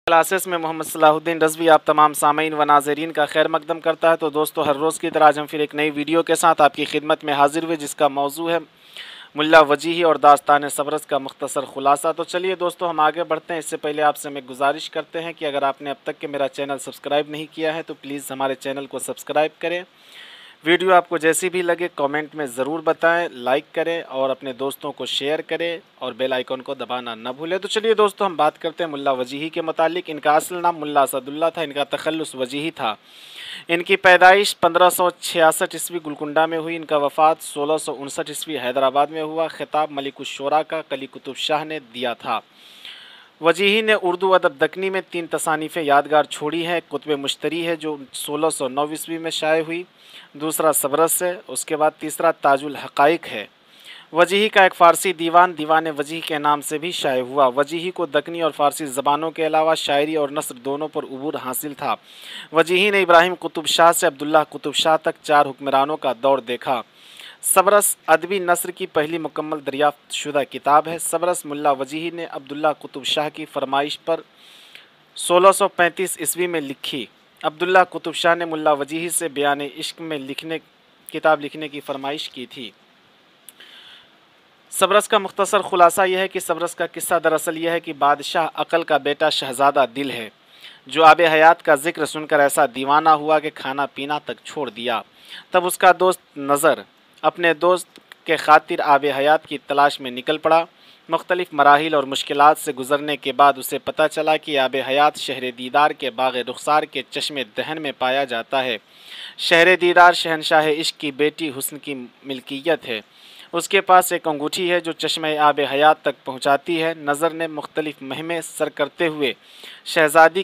Classes میں محمد صلاح الدین رضوی آپ تمام سامعین و ناظرین کا خیر مقدم کرتا ہے۔ تو دوستو، ہر روز کی طرح آج ہم پھر ایک نئی ویڈیو کے ساتھ آپ کی خدمت میں حاضر ہوئے، جس کا موضوع ہے ملا وجیہی اور داستان سبرس کا مختصر خلاصہ۔ تو چلیے دوستو، ہم آگے بڑھتے ہیں۔ اس سے پہلے آپ سے ہم ایک گزارش کرتے ہیں کہ اگر آپ نے اب تک کہ میرا چینل سبسکرائب نہیں کیا ہے تو پلیز ہمارے چینل کو سبسکرائب کریں۔ ویڈیو آپ کو جیسی بھی لگے کامنٹ میں ضرور بتائیں، لائک کریں اور اپنے دوستوں کو شیئر کریں اور بیل آئیکن کو دبانا نہ بھولیں۔ تو چلیے دوستو، ہم بات کرتے ہیں ملا وجیہی کے متعلق۔ ان کا اصل نام ملا اسد اللہ تھا، ان کا تخلص وجیہی تھا۔ ان کی پیدائش 1566 عیسوی گولکنڈہ میں ہوئی۔ ان کا وفات 1659 عیسوی حیدرآباد میں ہوا۔ خطاب ملک الشعراء کا قلی قطب شاہ نے دیا تھا۔ وجیہی نے اردو ادب دکنی میں 3 تصانیفیں یادگار چھوڑی ہیں۔ قطب مشتری ہے جو 1609 عیسوی میں شائع ہوئی، دوسرا سبرس ہے، اس کے بعد تیسرا تاج الحقائق ہے۔ وجیہی کا ایک فارسی دیوان دیوان وجیہی کے نام سے بھی شائع ہوا۔ وجیہی کو دکنی اور فارسی زبانوں کے علاوہ شاعری اور نثر دونوں پر عبور حاصل تھا۔ وجیہی نے ابراہیم قطب شاہ سے عبداللہ قطب شاہ تک 4 حکمرانوں کا دور دیکھا۔ سبرس ادبی نثر کی پہلی مکمل دریافت شدہ کتاب ہے۔ سبرس ملا وجیہی نے عبداللہ قطب شاہ کی فرمائش پر 1635 عیسوی میں لکھی۔ عبداللہ قطب شاہ نے ملا وجیہی سے بیان عشق میں کتاب لکھنے کی فرمائش کی تھی۔ سبرس کا مختصر خلاصہ یہ ہے کہ سبرس کا قصہ دراصل یہ ہے کہ بادشاہ عقل کا بیٹا شہزادہ دل ہے، جو آب حیات کا ذکر سن کر ایسا دیوانہ ہوا کہ کھانا پینا تک چھوڑ دیا۔ تب اس کا دوست نظر اپنے دوست کے خاطر آب حیات کی تلاش میں نکل پڑا۔ مختلف مراحل اور مشکلات سے گزرنے کے بعد اسے پتہ چلا کہ آب حیات شہر دیدار کے باغ رخسار کے چشم دہن میں پایا جاتا ہے۔ شہر دیدار شہنشاہ عشق کی بیٹی حسن کی ملکیت ہے۔ اس کے پاس ایک انگوٹھی ہے جو چشمہ آب حیات تک پہنچاتی ہے۔ نظر نے مختلف مہمیں سر کرتے ہوئے شہزادی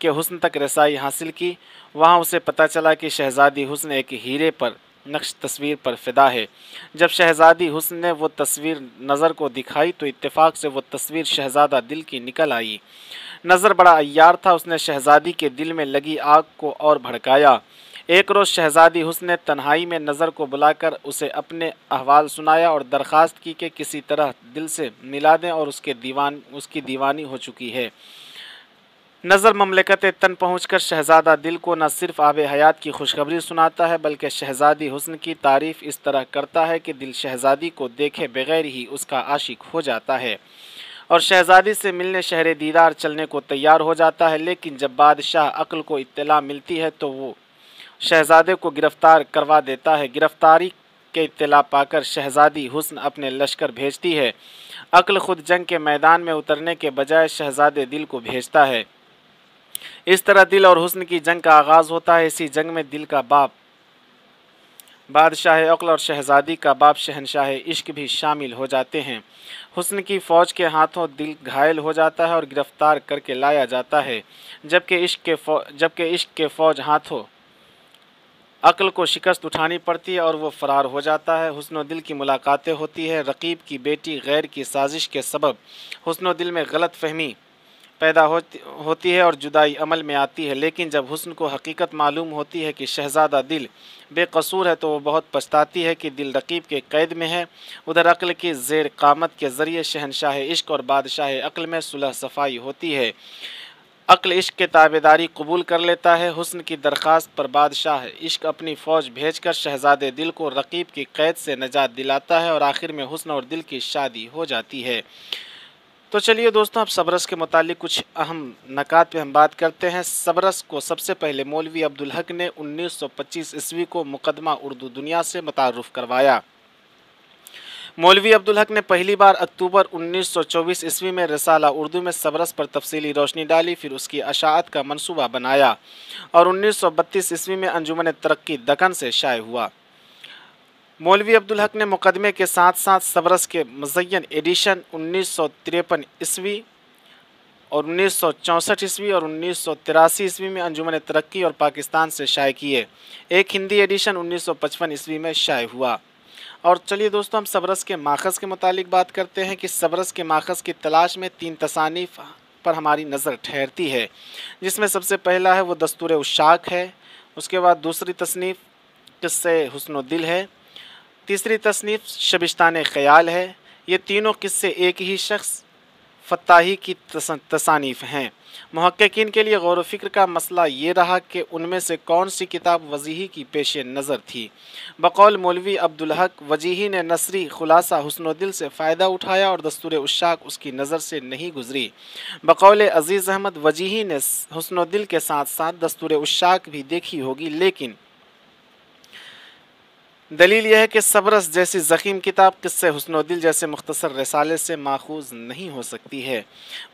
کے حسن تک رسائی حاصل کی۔ وہاں اسے پتہ چلا کہ شہزادی حسن ایک ہیرے پر نقش تصویر پر فدا ہے۔ جب شہزادی حسن نے وہ تصویر نظر کو دکھائی تو اتفاق سے وہ تصویر شہزادہ دل کی نکل آئی۔ نظر بڑا عیار تھا، اس نے شہزادی کے دل میں لگی آگ کو اور بھڑکایا۔ ایک روز شہزادی حسن نے تنہائی میں نظر کو بلا کر اسے اپنے احوال سنایا اور درخواست کی کہ کسی طرح دل سے ملا دیں اور اس کی دیوانی ہو چکی ہے۔ نظر مملکت تن پہنچ کر شہزادہ دل کو نہ صرف آب حیات کی خوشخبری سناتا ہے بلکہ شہزادی حسن کی تعریف اس طرح کرتا ہے کہ دل شہزادی کو دیکھے بغیر ہی اس کا عاشق ہو جاتا ہے اور شہزادی سے ملنے شہر دیدار چلنے کو تیار ہو جاتا ہے۔ لیکن جب بادشاہ عقل کو اطلاع ملتی ہے تو وہ شہزادے کو گرفتار کروا دیتا ہے۔ گرفتاری کے اطلاع پا کر شہزادی حسن اپنے لشکر بھیجتی ہے۔ عقل خود جنگ کے میدان میں اترنے کے بجائے شہزادے دل کو بھیجتا ہے۔ اس طرح دل اور حسن کی جنگ کا آغاز ہوتا ہے۔ اسی جنگ میں دل کا باپ بادشاہ عقل اور شہزادی کا باپ شہنشاہ عشق بھی شامل ہو جاتے ہیں۔ حسن کی فوج کے ہاتھوں دل گھائل ہو جاتا ہے اور گرفتار کر کے لایا جاتا ہے، جبکہ عشق کے فوج ہاتھوں عقل کو شکست اٹھانی پڑتی ہے اور وہ فرار ہو جاتا ہے۔ حسن و دل کی ملاقاتیں ہوتی ہے۔ رقیب کی بیٹی غیر کی سازش کے سبب حسن و دل میں غلط فہمی پیدا ہوتی ہے اور جدائی عمل میں آتی ہے۔ لیکن جب حسن کو حقیقت معلوم ہوتی ہے کہ شہزادہ دل بے قصور ہے تو وہ بہت پچھتاتی ہے کہ دل رقیب کے قید میں ہے۔ ادھر عقل کی زیر قامت کے ذریعے شہنشاہ عشق اور بادشاہ عقل میں صلح صفائی ہوتی ہے۔ عقل عشق کے تابعداری قبول کر لیتا ہے۔ حسن کی درخواست پر بادشاہ عشق اپنی فوج بھیج کر شہزادے دل کو رقیب کی قید سے نجات دلاتا ہے اور آخر میں حسن اور دل کی شادی ہو جاتی ہے۔ تو چلیے دوستوں، اب سبرس کے متعلق کچھ اہم نکات پہ ہم بات کرتے ہیں۔ سبرس کو سب سے پہلے مولوی عبدالحق نے 1925 عیسوی کو مقدمہ اردو دنیا سے متعارف کروایا۔ مولوی عبدالحق نے پہلی بار اکتوبر 1924 عیسوی میں رسالہ اردو میں سبرس پر تفصیلی روشنی ڈالی، پھر اس کی اشاعت کا منصوبہ بنایا اور 1932 عیسوی میں انجمن ترقی دکن سے شائع ہوا۔ مولوی عبدالحق نے مقدمے کے ساتھ ساتھ سبرس کے مزین ایڈیشن 1953 عیسوی اور 1964 عیسوی اور 1983 عیسوی میں انجمن ترقی اور پاکستان سے شائع کیے۔ ایک ہندی ایڈیشن 1955 عیسوی میں شائع ہوا۔ اور چلیے دوستوں، ہم سبرس کے ماخذ کے متعلق بات کرتے ہیں کہ سبرس کے ماخذ کی تلاش میں 3 تصانیف پر ہماری نظر ٹھہرتی ہے، جس میں سب سے پہلا ہے وہ دستور عشاق ہے، اس کے بعد دوسری تصنیف قصے حسن و دل ہے، تیسری تصنیف شبستان خیال ہے۔ یہ تینوں قصے ایک ہی شخص فتاحی کی تصانیف ہیں۔ محققین کے لیے غور و فکر کا مسئلہ یہ رہا کہ ان میں سے کون سی کتاب وجیحی کی پیش نظر تھی۔ بقول مولوی عبدالحق، وجیحی نے نثری خلاصہ حسن و دل سے فائدہ اٹھایا اور دستور اشاق اس کی نظر سے نہیں گزری۔ بقول عزیز احمد، وجیحی نے حسن و دل کے ساتھ ساتھ دستور اشاق بھی دیکھی ہوگی، لیکن دلیل یہ ہے کہ صبرس جیسی ضخیم کتاب قصے حسن و دل جیسے مختصر رسالے سے ماخوذ نہیں ہو سکتی ہے۔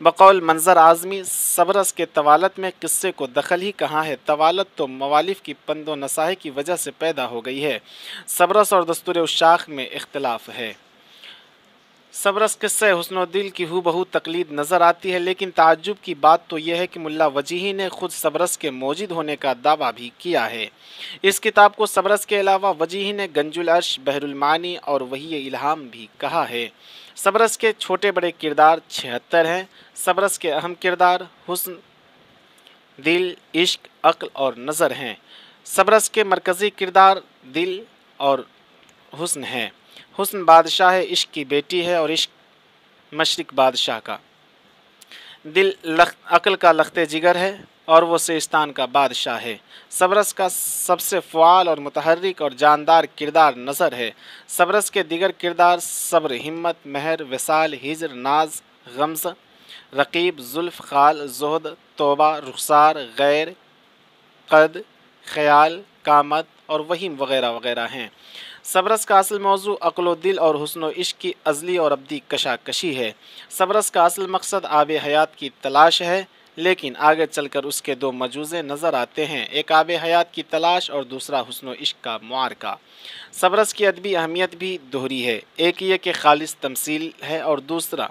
بقول منظر اعظمی، صبرس کے طوالت میں قصے کو دخل ہی کہاں ہے، طوالت تو مؤلف کی پند و نصاحی کی وجہ سے پیدا ہو گئی ہے۔ صبرس اور دستور اشاق میں اختلاف ہے۔ صبرس قصہ حسن و دل کی ہو بہو تقلید نظر آتی ہے، لیکن تعجب کی بات تو یہ ہے کہ ملا وجیحی نے خود صبرس کے موجود ہونے کا دعویٰ بھی کیا ہے۔ اس کتاب کو صبرس کے علاوہ وجیحی نے گنج العرش، بحر المعانی اور وحی الہام بھی کہا ہے۔ صبرس کے چھوٹے بڑے کردار 76 ہیں۔ صبرس کے اہم کردار حسن، دل، عشق، عقل اور نظر ہیں۔ صبرس کے مرکزی کردار دل اور حسن ہیں۔ حسن بادشاہ عشق کی بیٹی ہے اور عشق مشرق بادشاہ کا۔ دل عقل کا لخت جگر ہے اور وہ سیستان کا بادشاہ ہے۔ صبرس کا سب سے فعال اور متحرک اور جاندار کردار نظر ہے۔ صبرس کے دیگر کردار صبر، ہمت، مہر، وصال، ہجر، ناز، غمز، رقیب، زلف، خال، زہد، توبہ، رخسار، غیر، قد، خیال، کامت اور وہیم وغیرہ وغیرہ ہیں۔ صبرس کا اصل موضوع عقل و دل اور حسن و عشق کی ازلی اور ابدی کشاکشی ہے۔ صبرس کا اصل مقصد آب حیات کی تلاش ہے، لیکن آگے چل کر اس کے دو مجوزے نظر آتے ہیں، ایک آب حیات کی تلاش اور دوسرا حسن و عشق کا معرکہ۔ صبرس کی ادبی اہمیت بھی دوہری ہے، ایک یہ کہ خالص تمثیل ہے اور دوسرا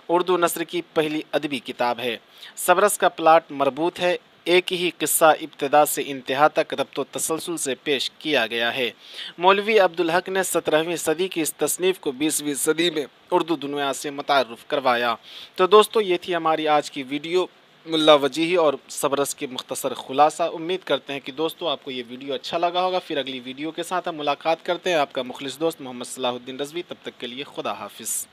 اردو نثر کی پہلی ادبی کتاب ہے۔ صبرس کا پلاٹ مربوط ہے، ایک ہی قصہ ابتدا سے انتہا تک ربط و تسلسل سے پیش کیا گیا ہے۔ مولوی عبدالحق نے 17ویں صدی کی اس تصنیف کو 20ویں صدی میں اردو دنیا سے متعارف کروایا۔ تو دوستو، یہ تھی ہماری آج کی ویڈیو، ملا وجیحی اور صبرس کے مختصر خلاصہ۔ امید کرتے ہیں کہ دوستو آپ کو یہ ویڈیو اچھا لگا ہوگا۔ پھر اگلی ویڈیو کے ساتھ ہم ملاقات کرتے ہیں۔ آپ کا مخلص دوست محمد صلاح الدین رضوی، تب تک کے لیے خدا حافظ۔